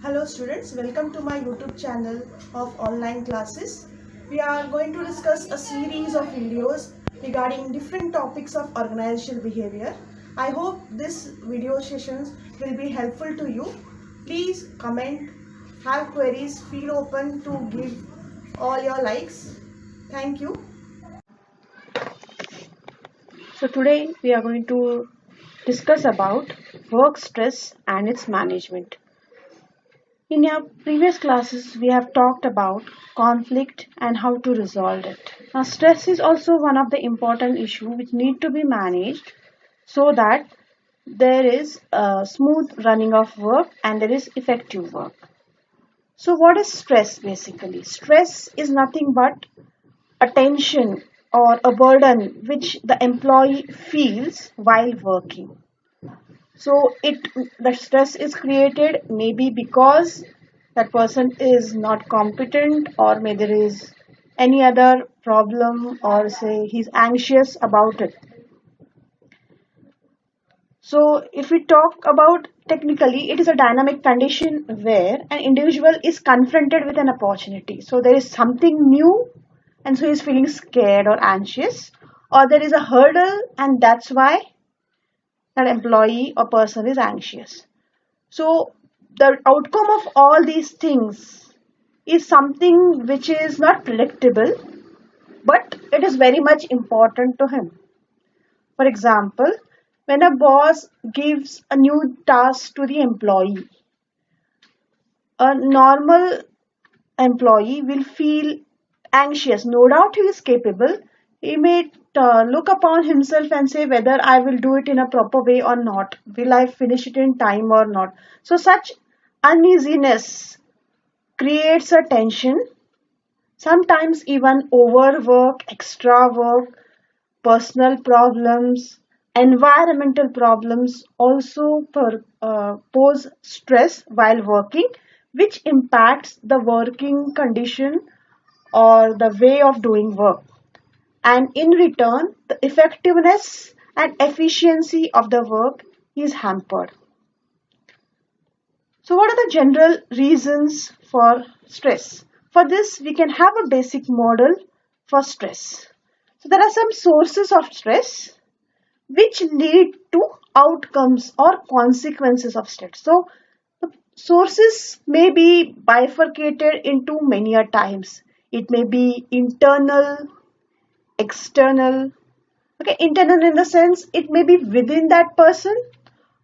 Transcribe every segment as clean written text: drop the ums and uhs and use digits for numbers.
Hello students, welcome to my YouTube channel of online classes. We are going to discuss a series of videos regarding different topics of organizational behavior. I hope this video sessions will be helpful to you. Please comment, have queries, feel open to give all your likes. Thank you. So today we are going to discuss about work stress and its management. In our previous classes we have talked about conflict and how to resolve it. Now stress is also one of the important issues which need to be managed so that there is a smooth running of work and there is effective work. So what is stress basically? Stress is nothing but a tension or a burden which the employee feels while working. So the stress is created maybe because that person is not competent, or maybe there is any other problem, or say he's anxious about it. So if we talk about technically, it is a dynamic condition where an individual is confronted with an opportunity. So there is something new and so he's feeling scared or anxious, or there is a hurdle and that's why that employee or person is anxious. So the outcome of all these things is something which is not predictable, but it is very much important to him. For example, when a boss gives a new task to the employee, a normal employee will feel anxious. No doubt he is capable. He may look upon himself and say whether I will do it in a proper way or not. Will I finish it in time or not? So such uneasiness creates a tension. Sometimes even overwork, extra work, personal problems, environmental problems also pose stress while working, which impacts the working condition or the way of doing work. And in return, the effectiveness and efficiency of the work is hampered. So, what are the general reasons for stress? For this, we can have a basic model for stress. So, there are some sources of stress which lead to outcomes or consequences of stress. So, the sources may be bifurcated into many a times. It may be internal, external. Okay, internal in the sense it may be within that person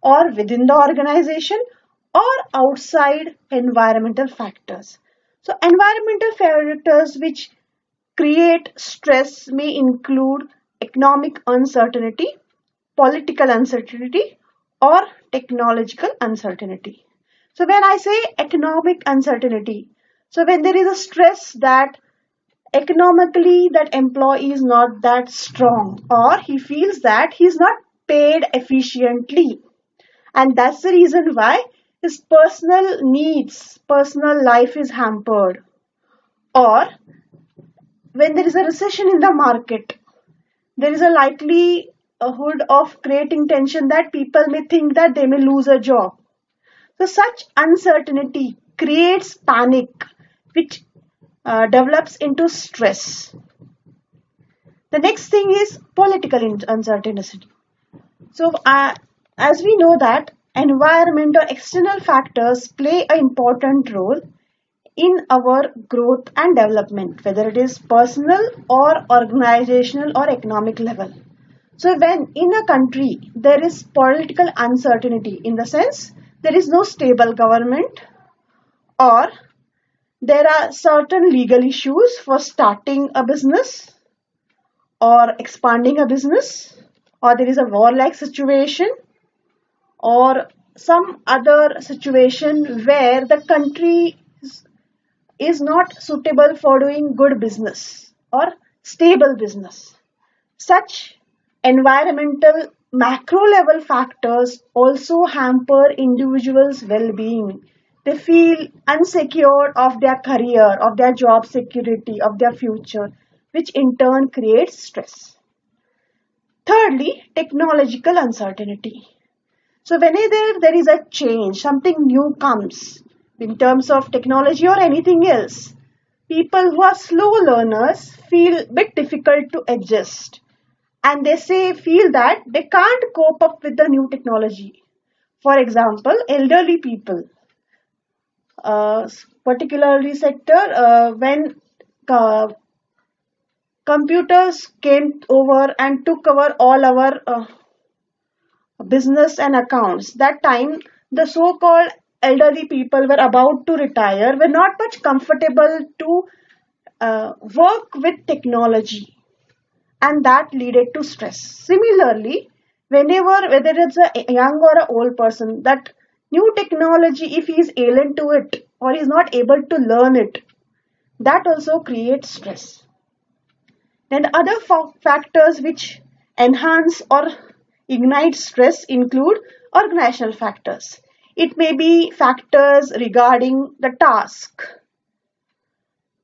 or within the organization or outside environmental factors. So environmental factors which create stress may include economic uncertainty, political uncertainty, or technological uncertainty. So when I say economic uncertainty, so when there is a stress that economically that employee is not that strong, or he feels that he is not paid efficiently, and that's the reason why his personal needs, personal life is hampered. Or when there is a recession in the market, there is a likelihood of creating tension that people may think that they may lose a job. So such uncertainty creates panic, which develops into stress. The next thing is political uncertainty. So, as we know that environment or external factors play an important role in our growth and development, whether it is personal or organizational or economic level. So, when in a country there is political uncertainty, in the sense there is no stable government, or there are certain legal issues for starting a business or expanding a business, or there is a war-like situation, or some other situation where the country is not suitable for doing good business or stable business. Such environmental macro level factors also hamper individuals' well-being. They feel insecure of their career, of their job security, of their future, which in turn creates stress. Thirdly, technological uncertainty. So whenever there is a change, something new comes in terms of technology or anything else, people who are slow learners feel a bit difficult to adjust, and they feel that they can't cope up with the new technology. For example, elderly people, particularly sector when uh, computers came over and took over all our business and accounts. That time, the so-called elderly people were about to retire, were not much comfortable to work with technology, and that led to stress. Similarly, whether it's a young or an old person, that new technology, if he is alien to it or is not able to learn it, that also creates stress. Then other factors which enhance or ignite stress include organizational factors. It may be factors regarding the task.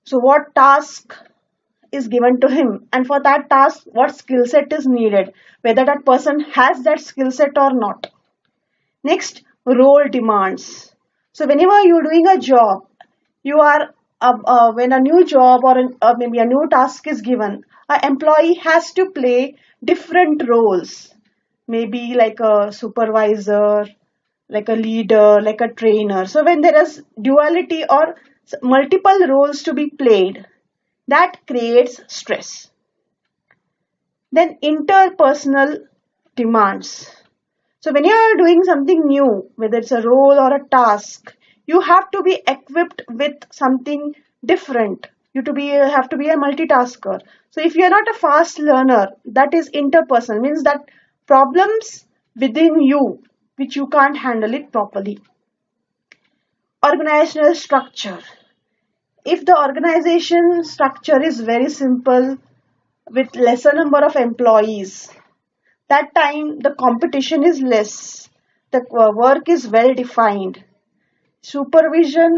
So what task is given to him, and for that task what skill set is needed, whether that person has that skill set or not. Next, role demands. So whenever you're doing a job, you are when a new job or maybe a new task is given, an employee has to play different roles, maybe like a supervisor, like a leader, like a trainer. So when there is duality or multiple roles to be played, that creates stress. Then interpersonal demands. So when you are doing something new, whether it's a role or a task, you have to be equipped with something different. Have to be a multitasker. So if you are not a fast learner, that is interpersonal, means that problems within you which you can't handle it properly. Organizational structure. If the organization structure is very simple with lesser number of employees, that time the competition is less, the work is well defined, supervisor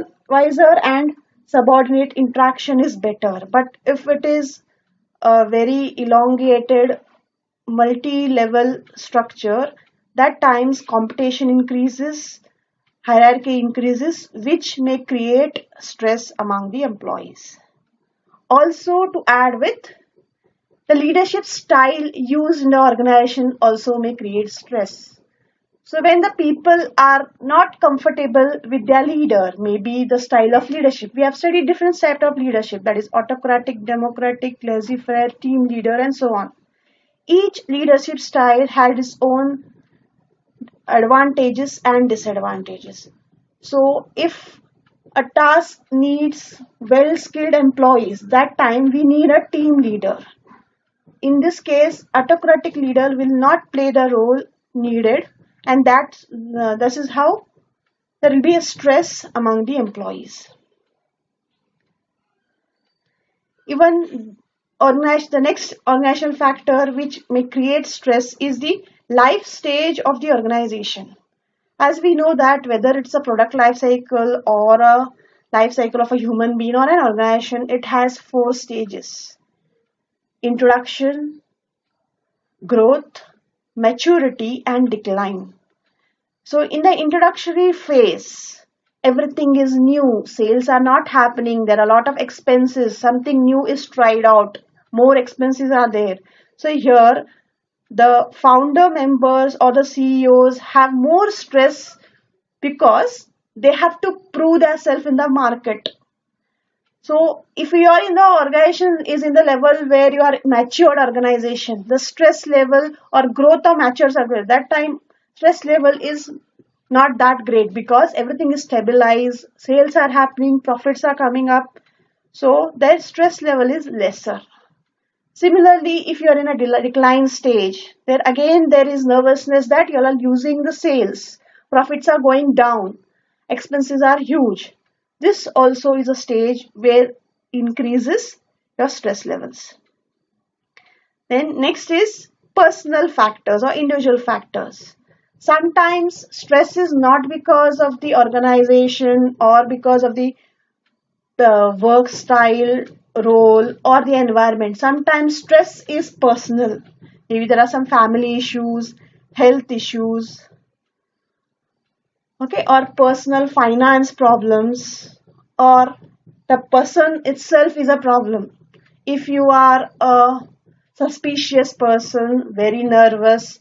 and subordinate interaction is better. But if it is a very elongated multi-level structure, that times competition increases, hierarchy increases, which may create stress among the employees. Also, to add with, the leadership style used in the organization also may create stress. So when the people are not comfortable with their leader, maybe the style of leadership, we have studied different types of leadership, that is autocratic, democratic, laissez-faire, team leader, and so on. Each leadership style had its own advantages and disadvantages. So if a task needs well-skilled employees, that time we need a team leader. In this case, autocratic leader will not play the role needed, and this is how there will be a stress among the employees. Even the next organizational factor which may create stress is the life stage of the organization. As we know that whether it's a product life cycle or a life cycle of a human being or an organization, it has 4 stages: introduction, growth, maturity, and decline. So in the introductory phase, everything is new, sales are not happening, there are a lot of expenses, something new is tried out, more expenses are there. So here the founder members or the CEOs have more stress because they have to prove themselves in the market. So if you are in the organization is in the level where you are matured organization, the stress level or growth of matures are great. That time stress level is not that great because everything is stabilized, sales are happening, profits are coming up. So their stress level is lesser. Similarly, if you are in a decline stage, there is nervousness that you are losing the sales, profits are going down, expenses are huge. This also is a stage where increases your stress levels. Then next is personal factors or individual factors. Sometimes stress is not because of the organization or because of the work style, role, or the environment. Sometimes stress is personal. Maybe there are some family issues, health issues, okay, or personal finance problems, or the person itself is a problem. If you are a suspicious person, very nervous,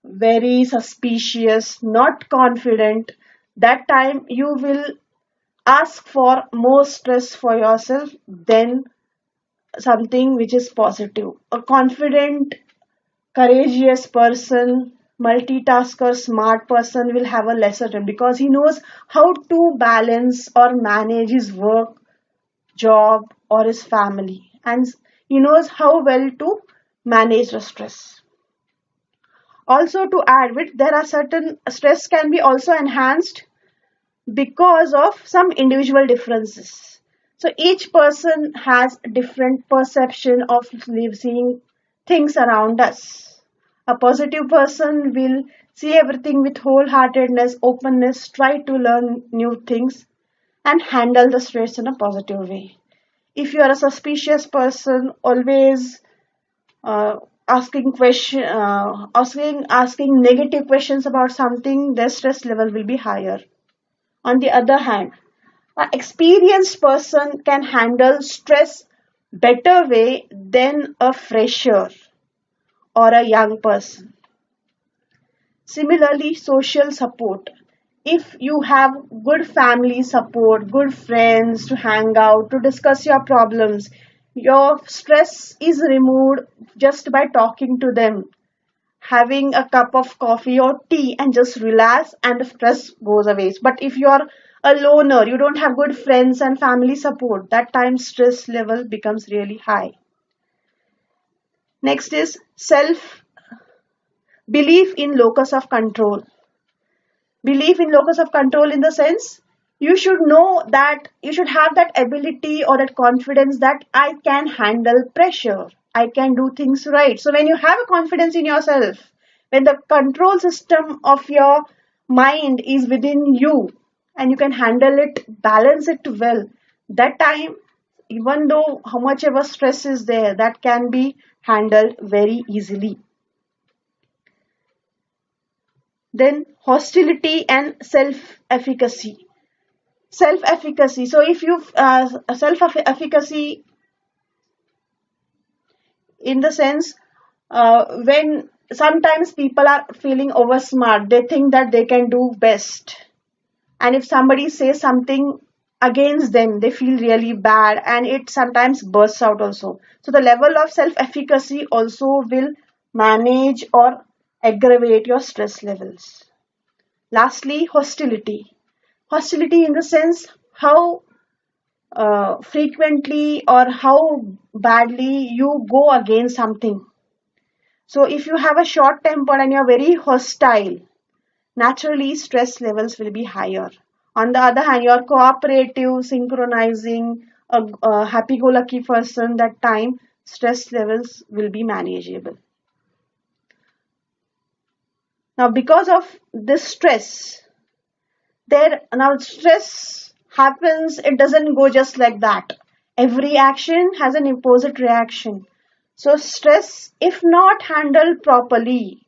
very suspicious, not confident, that time you will ask for more stress for yourself than something which is positive. A confident, courageous person, multitasker, smart person will have a lesser time because he knows how to balance or manage his work, job, or his family, and he knows how well to manage the stress. Also, to add with, there are certain stress can be also enhanced because of some individual differences. So each person has different perception of seeing things around us. A positive person will see everything with wholeheartedness, openness, try to learn new things, and handle the stress in a positive way. If you are a suspicious person, always uh, asking negative questions about something, their stress level will be higher. On the other hand, an experienced person can handle stress better way than a fresher or a young person. Similarly, social support. If you have good family support, good friends to hang out, to discuss your problems, your stress is removed just by talking to them, having a cup of coffee or tea and just relax and the stress goes away. But if you're a loner, you don't have good friends and family support, that time stress level becomes really high. Next is self belief in locus of control. Belief in locus of control in the sense you should know that you should have that ability or that confidence that I can handle pressure, I can do things right. So when you have a confidence in yourself, when the control system of your mind is within you and you can handle it, balance it well, that time, even though how much ever stress is there, that can be handled very easily. Then hostility and self efficacy. Self efficacy, so if you self efficacy in the sense, when sometimes people are feeling over smart, they think that they can do best, and if somebody says something against them, they feel really bad and it sometimes bursts out also. So the level of self efficacy also will manage or aggravate your stress levels. Lastly, hostility. Hostility in the sense how frequently or how badly you go against something. So if you have a short temper and you're very hostile, naturally stress levels will be higher. On the other hand, you're cooperative, synchronizing, a happy-go-lucky person, that time stress levels will be manageable. Now, because of this stress, there now stress happens, it doesn't go just like that. Every action has an opposite reaction. So stress, if not handled properly,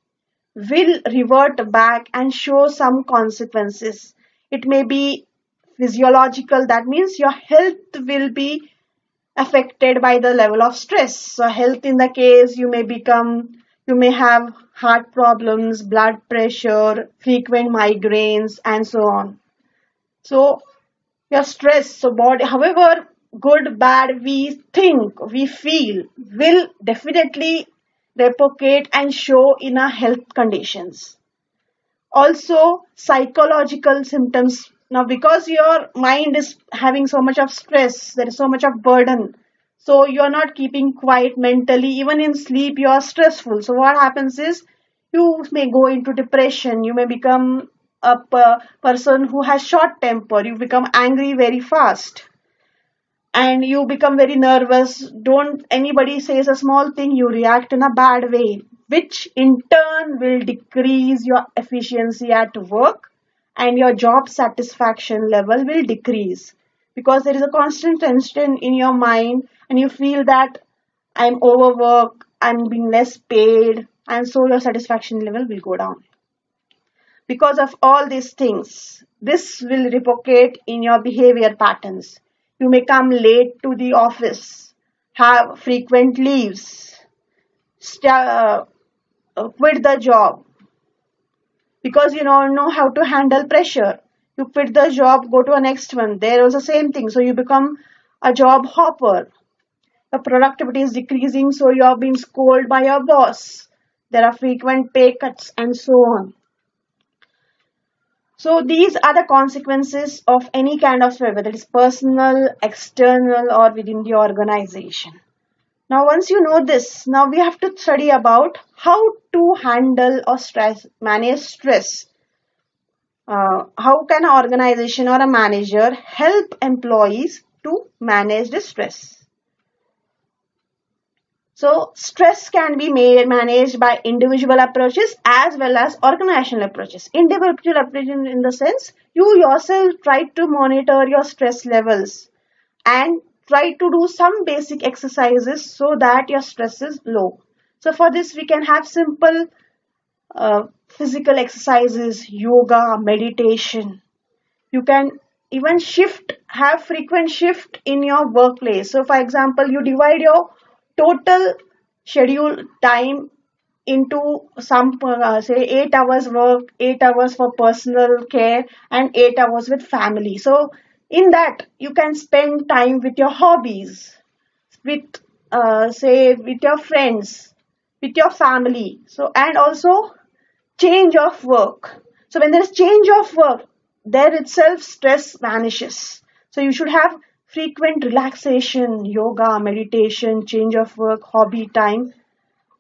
will revert back and show some consequences. It may be physiological, that means your health will be affected by the level of stress. So health in the case, you may have heart problems, blood pressure, frequent migraines, and so on. So your stress, so body, however good, bad we think, we feel, will definitely replicate and show in our health conditions. Also, psychological symptoms. Now, because your mind is having so much of stress, there is so much of burden. So you are not keeping quiet mentally. Even in sleep, you are stressful. So what happens is you may go into depression. You may become a person who has short temper. You become angry very fast and you become very nervous. Don't anybody says a small thing, you react in a bad way, which in turn will decrease your efficiency at work and your job satisfaction level will decrease because there is a constant tension in your mind and you feel that I'm overworked, I'm being less paid, and so your satisfaction level will go down. Because of all these things, this will replicate in your behavior patterns. You may come late to the office, have frequent leaves, quit the job because you don't know how to handle pressure. You quit the job, go to a next one. There was the same thing. So you become a job hopper. The productivity is decreasing, so you are being scolded by your boss. There are frequent pay cuts and so on. So these are the consequences of any kind of stress, whether it is personal, external, or within the organization. Now, once you know this, now we have to study about how to handle or manage stress. How can an organization or a manager help employees to manage the stress? So stress can be managed by individual approaches as well as organizational approaches. Individual approach in the sense you yourself try to monitor your stress levels and try to do some basic exercises so that your stress is low. So for this we can have simple physical exercises, yoga, meditation. You can even have frequent shift in your workplace. So for example, you divide your total schedule time into some say 8 hours work, 8 hours for personal care and 8 hours with family. So in that you can spend time with your hobbies, with say with your friends, with your family. So and also change of work. So when there is change of work, there itself stress vanishes. So you should have frequent relaxation, yoga, meditation, change of work, hobby time.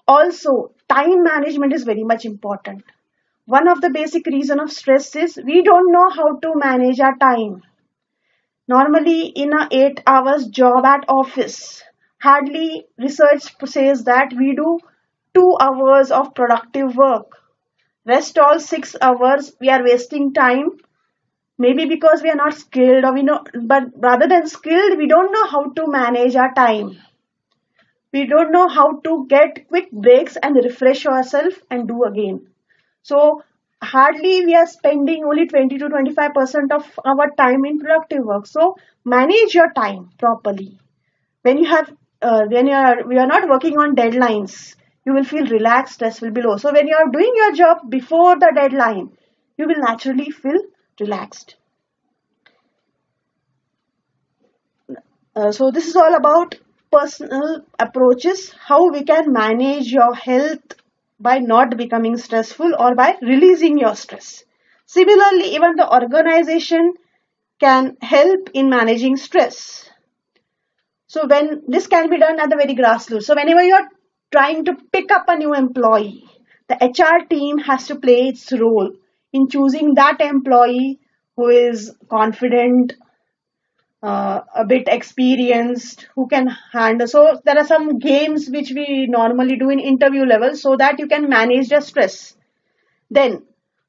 Also, time management is very much important. One of the basic reason of stress is we don't know how to manage our time. Normally, in a 8 hours job at office, hardly research says that we do 2 hours of productive work. Rest all 6 hours we are wasting time, maybe because we are not skilled or we know, but rather than skilled, we don't know how to manage our time. We don't know how to get quick breaks and refresh ourselves and do again. So hardly we are spending only 20 to 25% of our time in productive work. So manage your time properly. When you have we are not working on deadlines, you will feel relaxed, stress will be low. So when you are doing your job before the deadline, you will naturally feel relaxed. So this is all about personal approaches, how we can manage your health by not becoming stressful or by releasing your stress. Similarly, even the organization can help in managing stress. So when this can be done at the very grassroots. So whenever you're trying to pick up a new employee, the HR team has to play its role in choosing that employee who is confident, a bit experienced, who can handle. So there are some games which we normally do in interview level so that you can manage the stress. Then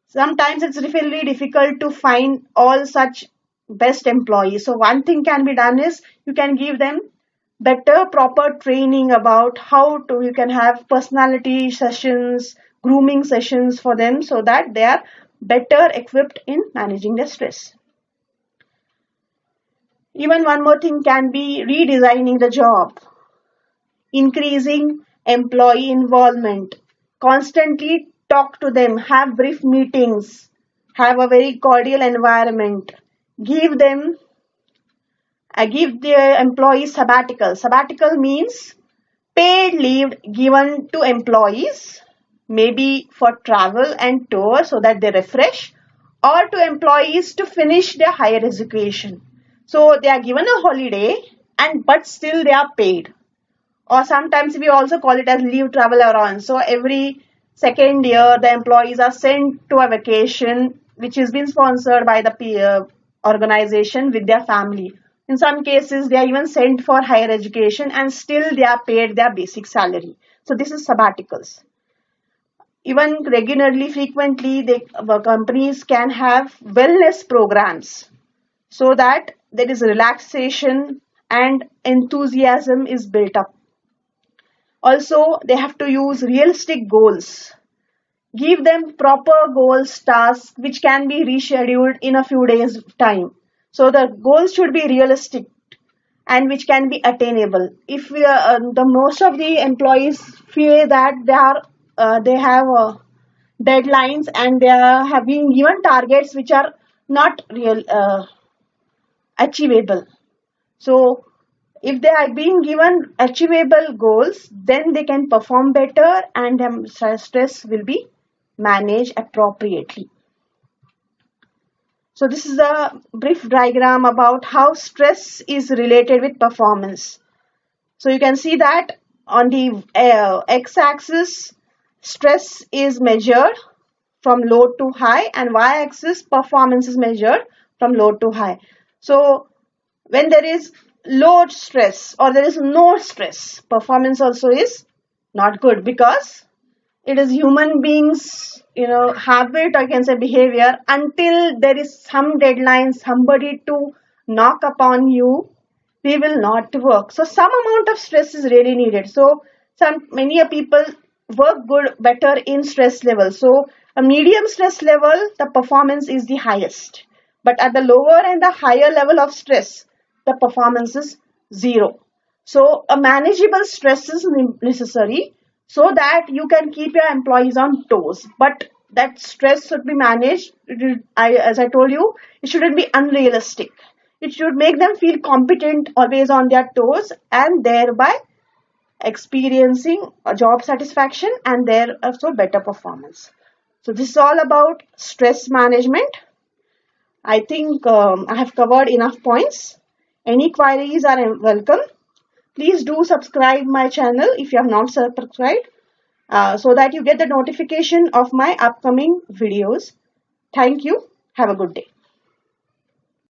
sometimes it's really difficult to find all such best employees. So one thing can be done is you can give them better proper training about how to, you can have personality sessions, grooming sessions for them so that they are better equipped in managing their stress. Even one more thing can be redesigning the job, increasing employee involvement, constantly talk to them, have brief meetings, have a very cordial environment, give them give the employees sabbatical. Sabbatical means paid leave given to employees, maybe for travel and tour so that they refresh, or to employees to finish their higher education. So they are given a holiday and but still they are paid. Or sometimes we also call it as leave travel allowance. So every second year the employees are sent to a vacation which is being sponsored by the organization with their family. In some cases, they are even sent for higher education and still they are paid their basic salary. So this is sabbaticals. Even regularly, frequently, companies can have wellness programs so that there is relaxation and enthusiasm is built up. Also, they have to use realistic goals. give them proper goals, tasks which can be rescheduled in a few days time. So the goals should be realistic and which can be attainable. If we the most of the employees feel that they have deadlines and they have been given targets which are not real achievable. So if they are being given achievable goals, then they can perform better and stress will be managed appropriately. So this is a brief diagram about how stress is related with performance. So you can see that on the x-axis, stress is measured from low to high, and y-axis, performance is measured from low to high. So when there is low stress or there is no stress, performance also is not good, because it is human beings habit, I can say behavior. Until there is some deadline, somebody to knock upon you, we will not work. So some amount of stress is really needed. So many people work good better in stress level. So a medium stress level, the performance is the highest, but at the lower and the higher level of stress, the performance is zero. So a manageable stress is necessary so that you can keep your employees on toes. But that stress should be managed. As I told you, it shouldn't be unrealistic. It should make them feel competent, always on their toes, and thereby experiencing a job satisfaction and there also better performance. So this is all about stress management. I think I have covered enough points. Any queries are welcome. Please do subscribe my channel if you have not subscribed, so that you get the notification of my upcoming videos. Thank you. Have a good day.